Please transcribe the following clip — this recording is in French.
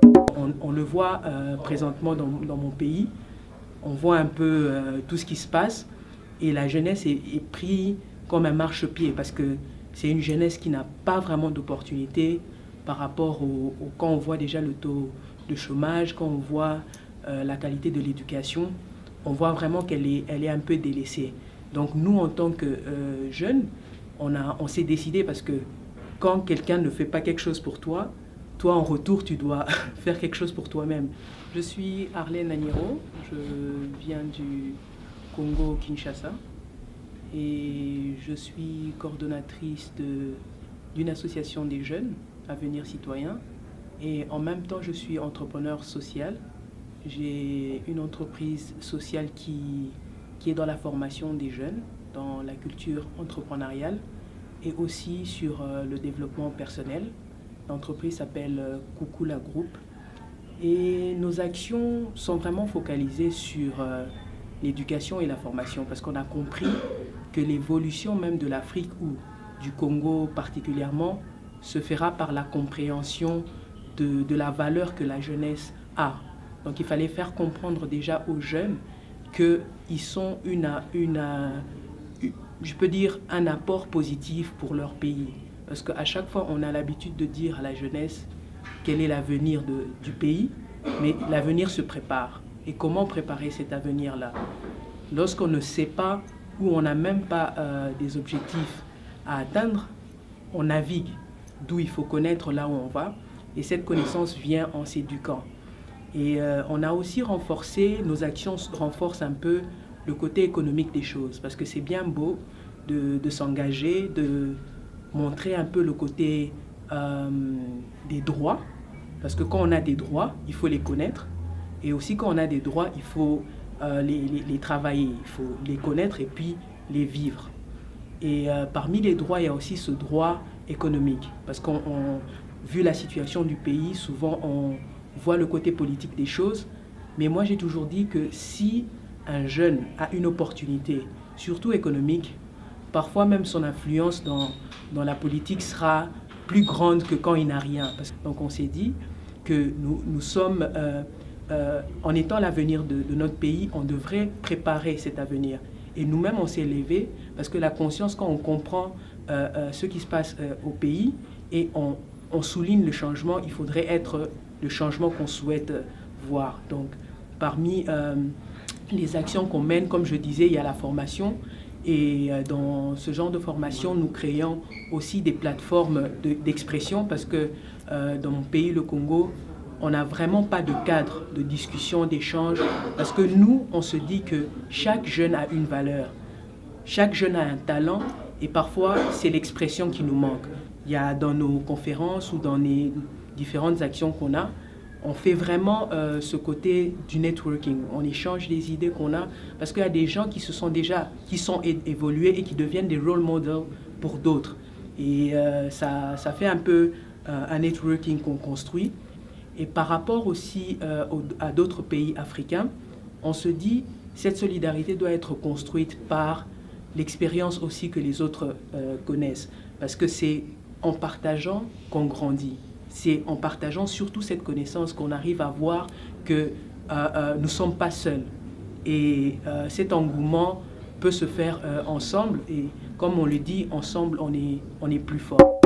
On le voit présentement dans mon pays, on voit un peu tout ce qui se passe et la jeunesse est prise comme un marchepied parce que c'est une jeunesse qui n'a pas vraiment d'opportunités par rapport quand on voit déjà le taux de chômage, quand on voit la qualité de l'éducation, on voit vraiment qu'elle est un peu délaissée. Donc nous, en tant que jeunes, on s'est décidé parce que quand quelqu'un ne fait pas quelque chose pour toi, toi en retour, tu dois faire quelque chose pour toi-même. Je suis Arlène Agniro, je viens du Congo-Kinshasa et je suis coordonnatrice d'une association des jeunes, Avenir Citoyen, et en même temps je suis entrepreneur social. J'ai une entreprise sociale qui est dans la formation des jeunes, dans la culture entrepreneuriale et aussi sur le développement personnel. L'entreprise s'appelle Kukula Group et nos actions sont vraiment focalisées sur l'éducation et la formation parce qu'on a compris que l'évolution même de l'Afrique ou du Congo particulièrement se fera par la compréhension de la valeur que la jeunesse a. Donc il fallait faire comprendre déjà aux jeunes qu'ils sont je peux dire, un apport positif pour leur pays. Parce qu'à chaque fois, on a l'habitude de dire à la jeunesse quel est l'avenir du pays, mais l'avenir se prépare. Et comment préparer cet avenir-là? Lorsqu'on ne sait pas ou on n'a même pas des objectifs à atteindre, on navigue, d'où il faut connaître là où on va. Et cette connaissance vient en s'éduquant. Et on a aussi renforcé, nos actions renforcent un peu le côté économique des choses, parce que c'est bien beau de s'engager, de montrer un peu le côté des droits, parce que quand on a des droits, il faut les connaître, et aussi quand on a des droits, il faut les travailler, il faut les connaître et puis les vivre. Et parmi les droits, il y a aussi ce droit économique, parce vu la situation du pays, souvent on voit le côté politique des choses, mais moi j'ai toujours dit que si un jeune a une opportunité, surtout économique, parfois même son influence dans la politique sera plus grande que quand il n'a rien. Donc on s'est dit que nous sommes, en étant l'avenir de notre pays, on devrait préparer cet avenir. Et nous-mêmes, on s'est levé parce que la conscience, quand on comprend ce qui se passe au pays et on souligne le changement, il faudrait être le changement qu'on souhaite voir. Donc parmi les actions qu'on mène, comme je disais, il y a la formation. Et dans ce genre de formation, nous créons aussi des plateformes d'expression parce que dans mon pays, le Congo, on n'a vraiment pas de cadre de discussion, d'échange, parce que nous, on se dit que chaque jeune a une valeur, chaque jeune a un talent, et parfois, c'est l'expression qui nous manque. Il y a dans nos conférences ou dans les différentes actions qu'on a, on fait vraiment ce côté du networking. On échange les idées qu'on a, parce qu'il y a des gens qui sont évolués et qui deviennent des role models pour d'autres. Et ça fait un peu un networking qu'on construit. Et par rapport aussi à d'autres pays africains, on se dit cette solidarité doit être construite par l'expérience aussi que les autres connaissent. Parce que c'est en partageant qu'on grandit. C'est en partageant surtout cette connaissance qu'on arrive à voir que nous ne sommes pas seuls. Et cet engouement peut se faire ensemble. Et comme on le dit, ensemble, on est plus fort.